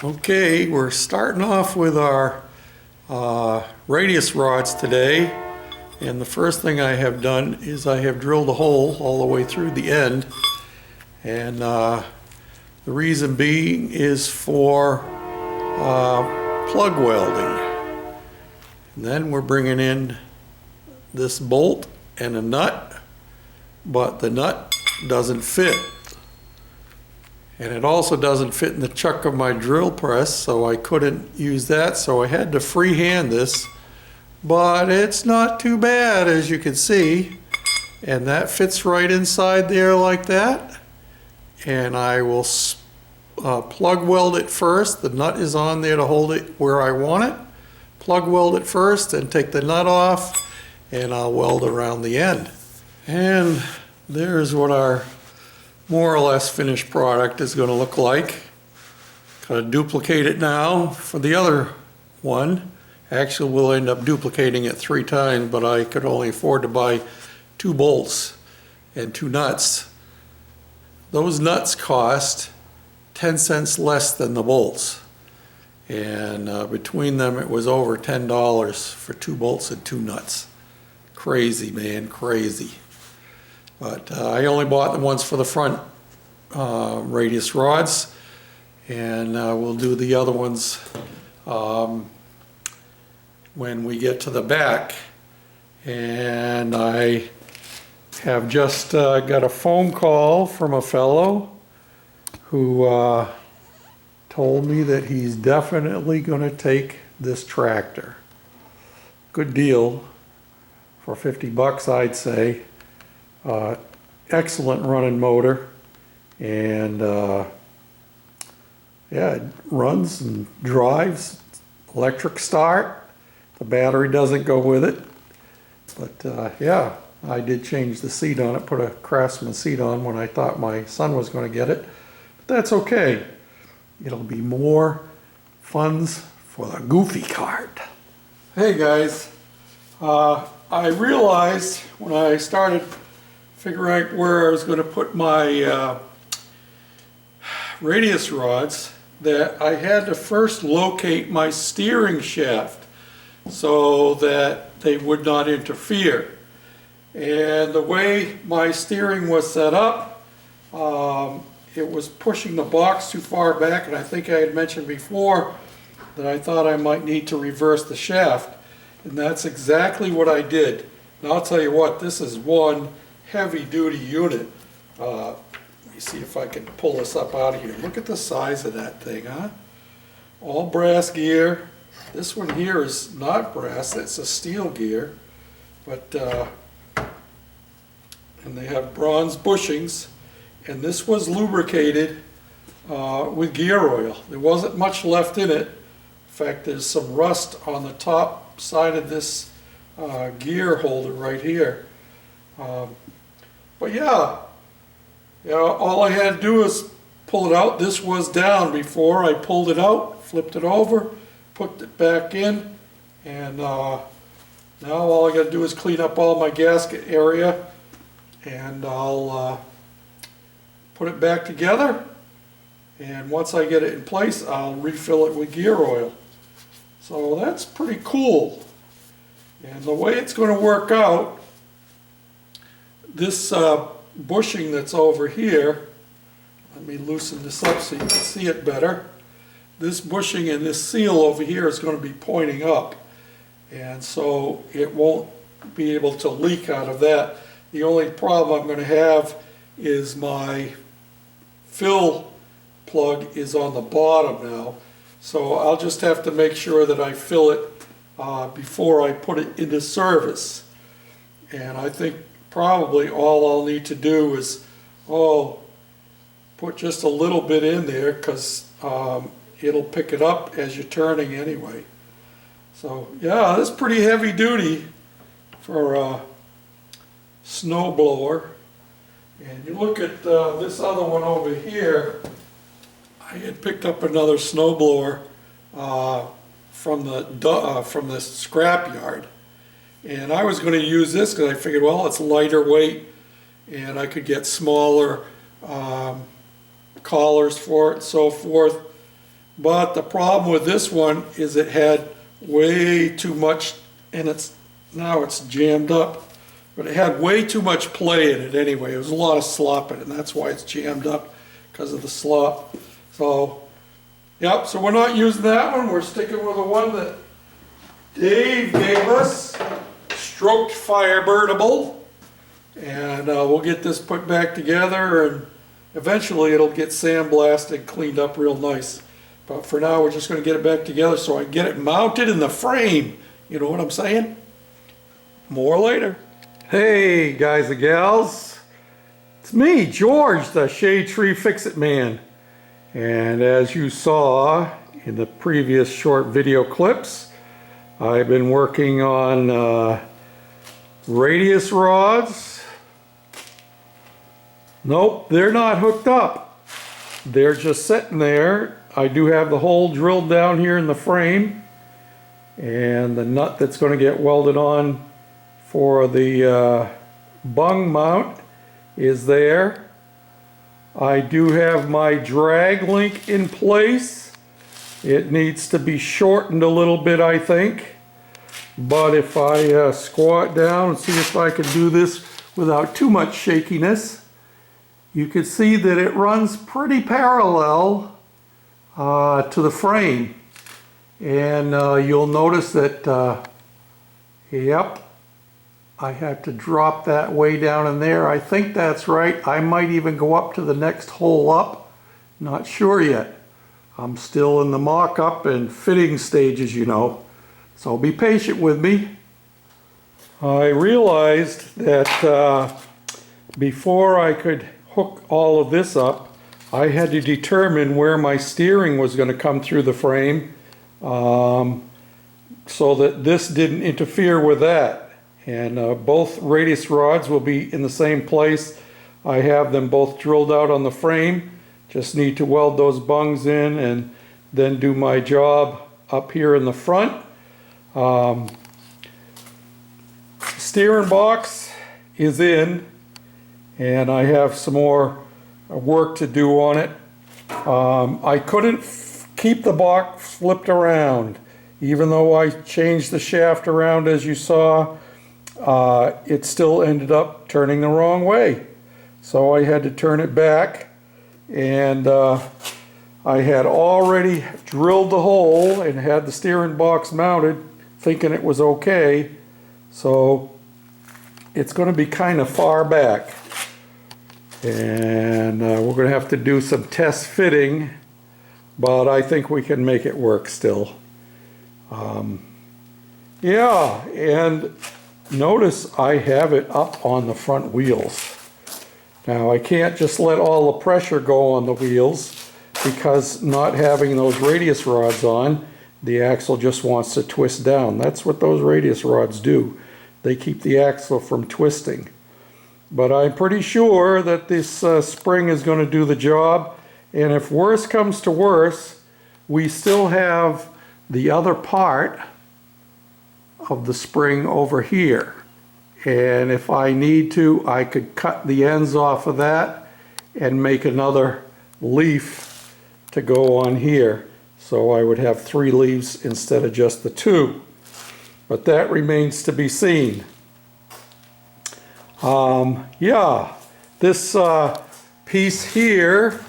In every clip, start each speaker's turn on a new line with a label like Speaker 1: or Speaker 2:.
Speaker 1: Okay, we're starting off with our radius rods today, and the first thing I have done is I have drilled a hole all the way through the end, and the reason being is for plug welding. And then we're bringing in this bolt and a nut, but the nut doesn't fit. And it also doesn't fit in the chuck of my drill press, so I couldn't use that, so I had to freehand this. But it's not too bad, as you can see. And that fits right inside there like that. And I will plug weld it first. The nut is on there to hold it where I want it. Plug weld it first and take the nut off, and I'll weld around the end. And there's what our more or less finished product is going to look like. Going to duplicate it now for the other one. Actually, we'll end up duplicating it 3 times, but I could only afford to buy 2 bolts and 2 nuts. Those nuts cost 10 cents less than the bolts. And between them, it was over $10 for 2 bolts and 2 nuts. Crazy, man, crazy. But I only bought the ones for the front radius rods, and we'll do the other ones when we get to the back. And I have just got a phone call from a fellow who told me that he's definitely going to take this tractor. Good deal for 50 bucks, I'd say. Excellent running motor, and yeah, it runs and drives, electric start. The battery doesn't go with it, but yeah, I did change the seat on it, put a Craftsman seat on when I thought my son was going to get it, but that's okay. It'll be more funds for the goofy cart. Hey guys, I realized when I started figuring out where I was going to put my radius rods that I had to first locate my steering shaft so that they would not interfere. And the way my steering was set up, it was pushing the box too far back, and I think I had mentioned before that I thought I might need to reverse the shaft, and that's exactly what I did. And I'll tell you what, this is one heavy-duty unit. Let me see if I can pull this up out of here. Look at the size of that thing, huh? All brass gear. This one here is not brass, it's a steel gear. But and they have bronze bushings. And this was lubricated with gear oil. There wasn't much left in it. In fact, there's some rust on the top side of this gear holder right here. But yeah, all I had to do was pull it out. This was down before. I pulled it out, flipped it over, put it back in, and now all I got to do is clean up all my gasket area, and I'll put it back together. And once I get it in place, I'll refill it with gear oil. So that's pretty cool. And the way it's going to work out, this bushing that's over here, let me loosen this up so you can see it better. This bushing and this seal over here is going to be pointing up, and so it won't be able to leak out of that. The only problem I'm going to have is my fill plug is on the bottom now, so I'll just have to make sure that I fill it before I put it into service. And I think probably all I'll need to do is put just a little bit in there, because it'll pick it up as you're turning anyway. So yeah, that's pretty heavy duty for a snow blower. And you look at this other one over here. I had picked up another snow blower from the scrap yard. And I was going to use this because I figured, well, it's lighter weight and I could get smaller collars for it and so forth. But the problem with this one is it had way too much, and now it's jammed up. But it had way too much play in it anyway. It was a lot of slop in it, and that's why it's jammed up, because of the slop. So, yep, so we're not using that one. We're sticking with the one that Dave gave us, stroked firebirdable. And we'll get this put back together, and eventually it'll get sandblasted, cleaned up real nice. But for now, we're just going to get it back together so I can get it mounted in the frame. You know what I'm saying? More later. Hey, guys and gals. It's me, George, the Shade Tree Fix-It Man. And as you saw in the previous short video clips, I've been working on radius rods. Nope, they're not hooked up. They're just sitting there. I do have the hole drilled down here in the frame, and the nut that's going to get welded on for the bung mount is there. I do have my drag link in place. It needs to be shortened a little bit, I think. But if I squat down and see if I can do this without too much shakiness, you can see that it runs pretty parallel to the frame. And you'll notice that, yep, I had to drop that way down in there. I think that's right. I might even go up to the next hole up. Not sure yet. I'm still in the mock-up and fitting stages, you know. So be patient with me. I realized that before I could hook all of this up, I had to determine where my steering was going to come through the frame so that this didn't interfere with that. And both radius rods will be in the same place. I have them both drilled out on the frame. Just need to weld those bungs in and then do my job up here in the front. Steering box is in, and I have some more work to do on it. I couldn't keep the box flipped around. Even though I changed the shaft around, as you saw, it still ended up turning the wrong way. So I had to turn it back, and I had already drilled the hole and had the steering box mounted, thinking it was okay. So it's going to be kind of far back, and we're going to have to do some test fitting, but I think we can make it work still. Yeah, and notice I have it up on the front wheels. Now I can't just let all the pressure go on the wheels, because not having those radius rods on, the axle just wants to twist down. That's what those radius rods do. They keep the axle from twisting. But I'm pretty sure that this spring is going to do the job, and if worse comes to worse, we still have the other part of the spring over here. And if I need to, I could cut the ends off of that and make another leaf to go on here. So I would have 3 leaves instead of just the 2. But that remains to be seen. Yeah, this piece here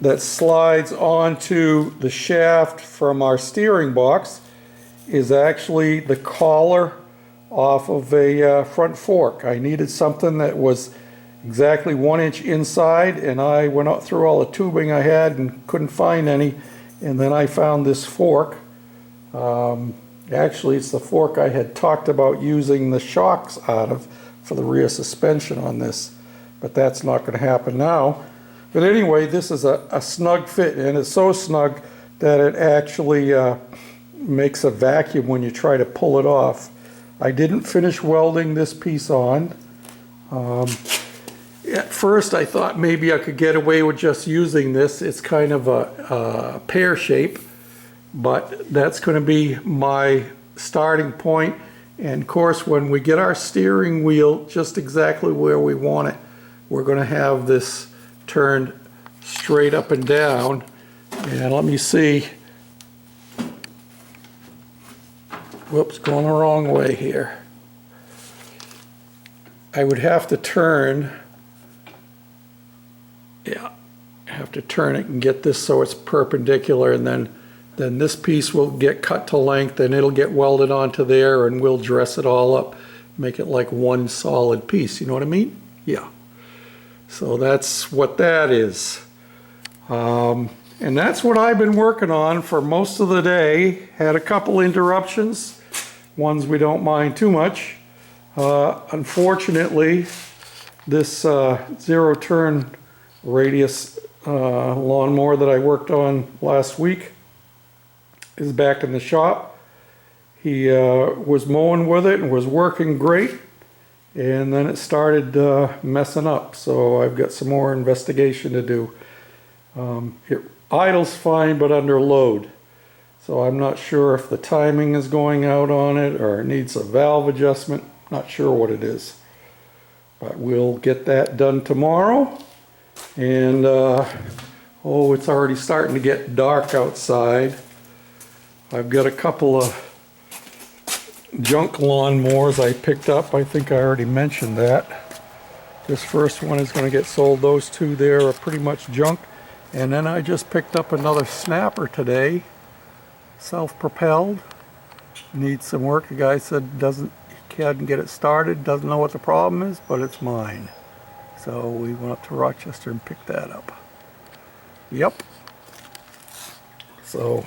Speaker 1: that slides onto the shaft from our steering box is actually the collar off of a front fork. I needed something that was exactly 1 inch inside, and I went out through all the tubing I had and couldn't find any, and then I found this fork. Actually, it's the fork I had talked about using the shocks out of for the rear suspension on this, but that's not going to happen now. But anyway, this is a snug fit, and it's so snug that it actually makes a vacuum when you try to pull it off. I didn't finish welding this piece on. At first I thought maybe I could get away with just using this. It's kind of a pear shape, but that's going to be my starting point. And of course, when we get our steering wheel just exactly where we want it, we're going to have this turned straight up and down. And let me see. Whoops, going the wrong way here. I would have to turn, yeah, I have to turn it and get this so it's perpendicular, and then this piece will get cut to length and it'll get welded onto there, and we'll dress it all up, make it like one solid piece. You know what I mean? Yeah. So that's what that is. And that's what I've been working on for most of the day. Had a couple interruptions, ones we don't mind too much. Unfortunately, this zero turn radius lawnmower that I worked on last week is back in the shop. He was mowing with it and was working great, and then it started messing up, so I've got some more investigation to do. It idles fine but under load, so I'm not sure if the timing is going out on it or it needs a valve adjustment. Not sure what it is, but we'll get that done tomorrow. And oh, it's already starting to get dark outside. I've got a couple of junk lawnmowers I picked up. I think I already mentioned that. This first one is going to get sold. Those two there are pretty much junk. And then I just picked up another snapper today, self-propelled. Needs some work. The guy said he can't get it started, doesn't know what the problem is, but it's mine. So we went up to Rochester and picked that up. Yep. So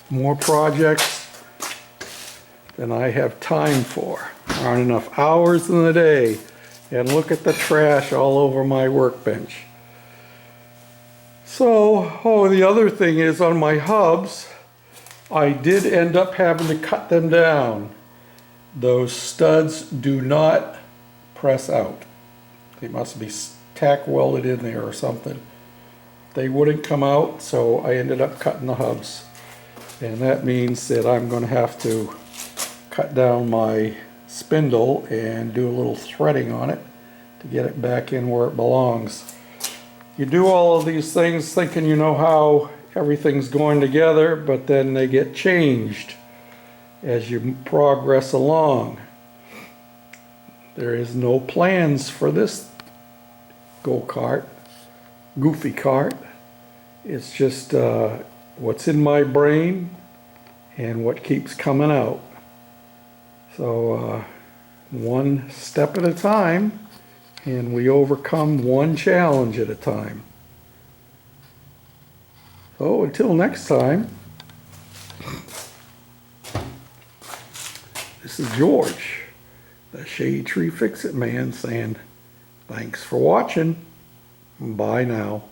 Speaker 1: more projects than I have time for. There aren't enough hours in the day. And look at the trash all over my workbench. So, oh, the other thing is on my hubs, I did end up having to cut them down. Those studs do not press out. They must be tack welded in there or something. They wouldn't come out, so I ended up cutting the hubs. And that means that I'm going to have to cut down my spindle and do a little threading on it to get it back in where it belongs. You do all of these things thinking you know how everything's going together, but then they get changed as you progress along. There is no plans for this go-kart, goofy cart. It's just what's in my brain and what keeps coming out. So one step at a time, and we overcome one challenge at a time. So until next time, this is George, the Shade Tree Fix-It Man, saying thanks for watching. Bye now.